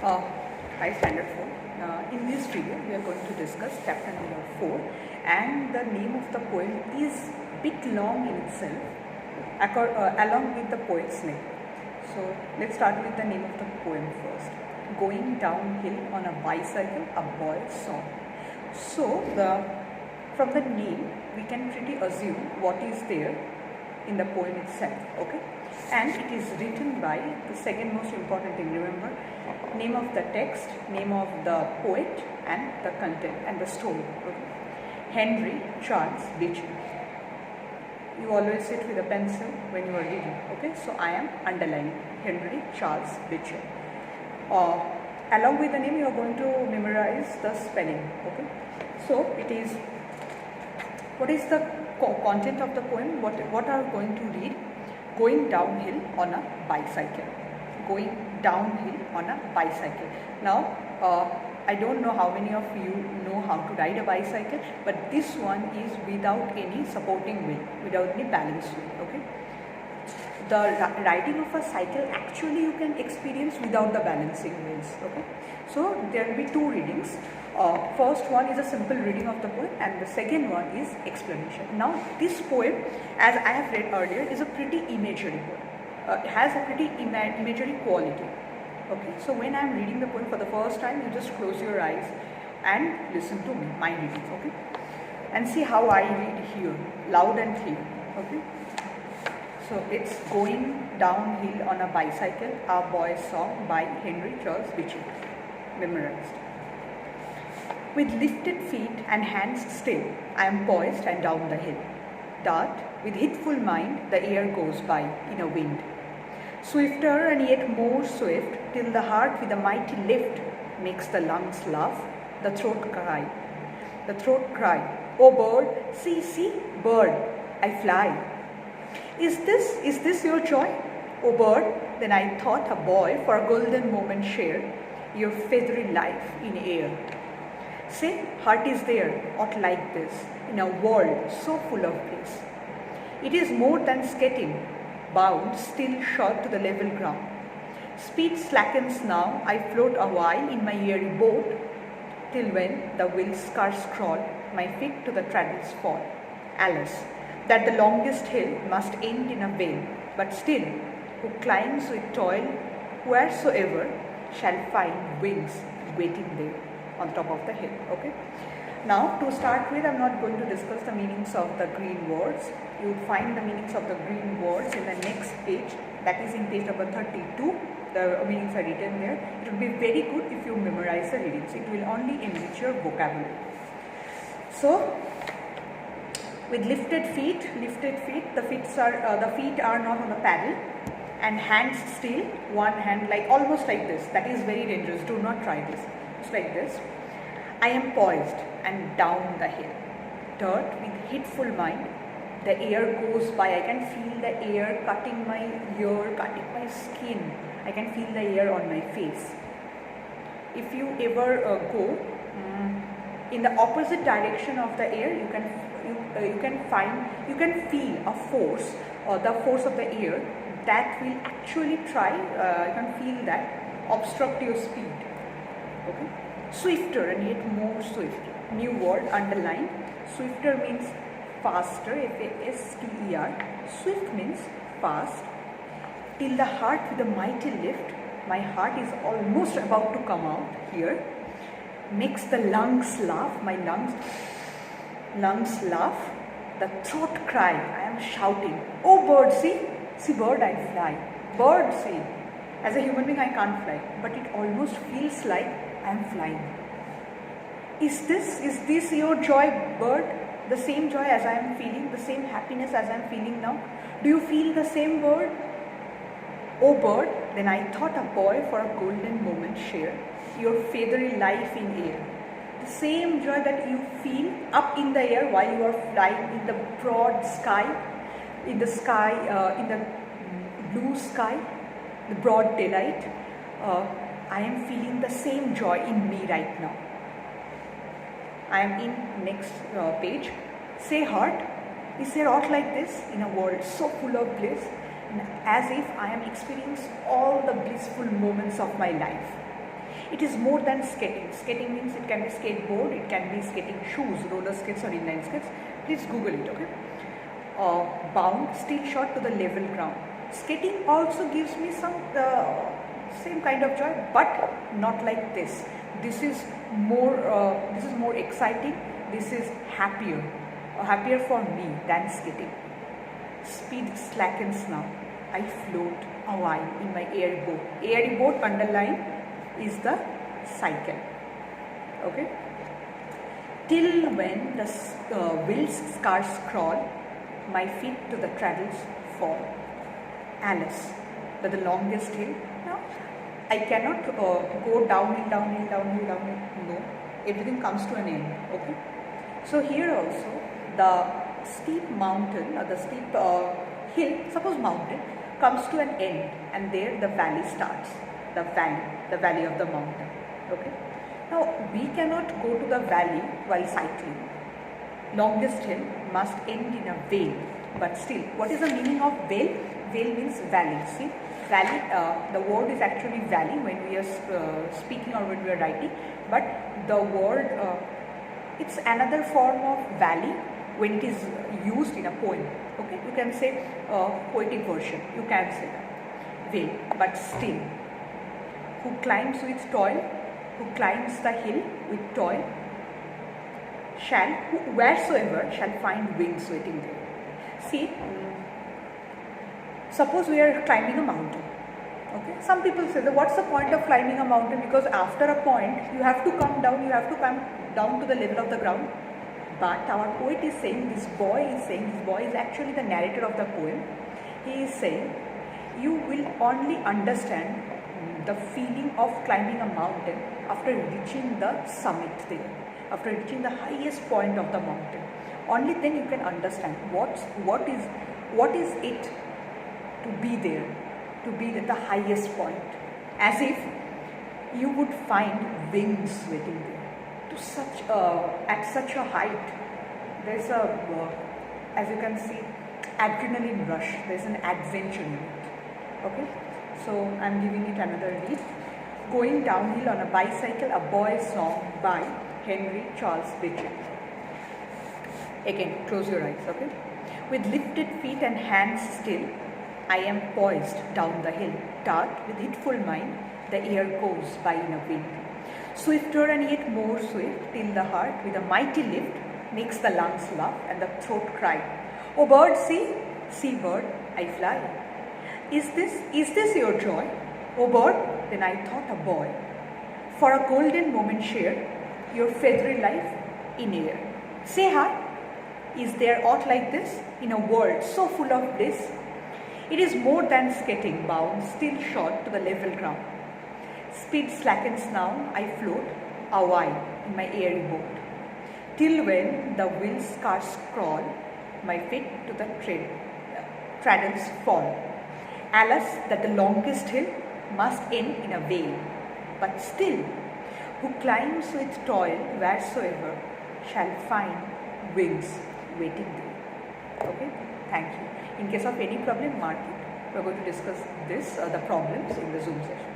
Uh, Hi Std-IV. In this video we are going to discuss chapter number 4, and the name of the poem is a bit long in itself along with the poet's name. So let's start with the name of the poem first. Going downhill on a bicycle, a boy's song. So from the name we can pretty assume what is there in the poem itself, okay? And it is written by the second most important thing, remember, name of the text, name of the poet, and the content and the story, okay? Henry Charles Beeching. You always sit with a pencil when you are reading, okay? So I am underlining Henry Charles Beeching. Along with the name you are going to memorize the spelling, okay? So it is, what is the content of the poem? What are we going to read? Going downhill on a bicycle. Going downhill on a bicycle. Now, I don't know how many of you know how to ride a bicycle, but this one is without any supporting wheel, without any balance wheel, okay? The riding of a cycle actually you can experience without the balancing wheels, okay? So there will be two readings. First one is a simple reading of the poem, and the second one is explanation. Now this poem, as I have read earlier, is a pretty imagery poem. It has a pretty imagery quality, okay? So when I am reading the poem for the first time, you just close your eyes and listen to me, my reading, okay? And see how I read here, loud and clear, okay? So it's Going Downhill on a Bicycle, a Boy's Song by Henry Charles Beeching. Memorized. With lifted feet and hands still, I am poised and down the hill. That, with heedful mind, the air goes by in a wind. Swifter and yet more swift, till the heart with a mighty lift makes the lungs laugh, the throat cry. The throat cry, "Oh bird, see, see, bird, I fly." Is this your joy? Oh bird, then I thought a boy for a golden moment share your feathery life in air. Say, heart is there, aught like this, in a world so full of bliss. It is more than skating, bound still short to the level ground. Speed slackens now, I float a while in my airy boat, till when the wheels scarce crawl, my feet to the traddles fall. Alas, that the longest hill must end in a vale, but still, who climbs with toil, wheresoever, shall find wings waiting there on top of the hill, okay? Now, to start with, I'm not going to discuss the meanings of the green words. You will find the meanings of the green words in the next page, that is in page number 32. The meanings are written there. It will be very good if you memorize the readings. It will only enrich your vocabulary. So, with lifted feet, the feet are not on the paddle, and hands still, one hand like almost like this. That is very dangerous. Do not try this. It's like this. I am poised and down the hill. Third, with heedful mind, the air goes by. I can feel the air cutting my ear, cutting my skin. I can feel the air on my face. If you ever go in the opposite direction of the air, you can feel a force, the force of the air that will actually try. You can feel that obstruct your speed. Okay. Swifter and yet more swift. New word underlined. Swifter means faster, F-A-S-T-E-R. Swift means fast. Till the heart with a mighty lift. My heart is almost about to come out here. Makes the lungs laugh. My lungs laugh. The throat cry. I am shouting. Oh bird, see bird, I fly. Bird, see. As a human being, I can't fly, but it almost feels like I am flying. Is this your joy, bird? The same joy as I am feeling, the same happiness as I am feeling now? Do you feel the same, bird? Oh bird, then I thought a boy for a golden moment share your feathery life in air. The same joy that you feel up in the air while you are flying in the broad sky, in the blue sky, the broad daylight. I am feeling the same joy in me right now. I am in next page. Say heart, is there aught like this in a world so full of bliss, and as if I am experiencing all the blissful moments of my life? It is more than skating. Skating means it can be skateboard, it can be skating shoes, roller skates or inline skates. Please Google it, okay? Bound, still shot to the level ground. Skating also gives me some same kind of joy, but not like this. This is more exciting. This is happier for me than skating. Speed slackens now. I float a while in my airy boat. Airy boat, underline, is the cycle. Okay. Till when the wheels scarce crawl, my feet to the traddles fall. Alice, but the longest hill. Now, I cannot go downhill. No, everything comes to an end. Okay. So here also the steep mountain or the steep hill, suppose mountain, comes to an end, and there the valley starts. The valley of the mountain. Okay. Now we cannot go to the valley while cycling. Longest hill must end in a vale. But still, what is the meaning of vale? Vale means valley. See, valley, the word is actually valley when we are speaking or when we are writing. But the word, it's another form of valley when it is used in a poem. Okay, you can say poetic version. You can say that. Vale, but still, who climbs with toil, who climbs the hill with toil, wheresoever shall find wings waiting there. See, suppose we are climbing a mountain. Okay, some people say that what's the point of climbing a mountain, because after a point you have to come down to the level of the ground. But our poet is saying, this boy is actually the narrator of the poem. He is saying, you will only understand the feeling of climbing a mountain after reaching the summit there, after reaching the highest point of the mountain. Only then you can understand what is it to be there, to be at the highest point, as if you would find wings waiting there. At such a height, there's as you can see, adrenaline rush. There's an adventure in it. Okay, so I'm giving it another read. Going Downhill on a Bicycle, a Boy's Song by Henry Charles Beeching. Again, close your eyes, okay? With lifted feet and hands still, I am poised down the hill. Tart with hitful mind, the air goes by in a wind. Swifter and yet more swift, till the heart with a mighty lift makes the lungs laugh and the throat cry. O bird, see bird, I fly. Is this your joy? O bird, then I thought a boy. For a golden moment share your feathery life in air. Say heart, is there aught like this in a world so full of bliss? It is more than skating, bound, still shot to the level ground. Speed slackens now, I float a while in my airy boat. Till when the wheels scarce crawl, my feet to the traddles fall. Alas, that the longest hill must end in a vale. But still, who climbs with toil wheresoever shall find wings waiting there. Okay, thank you. In case of any problem, mark it. We are going to discuss the problems in the Zoom session.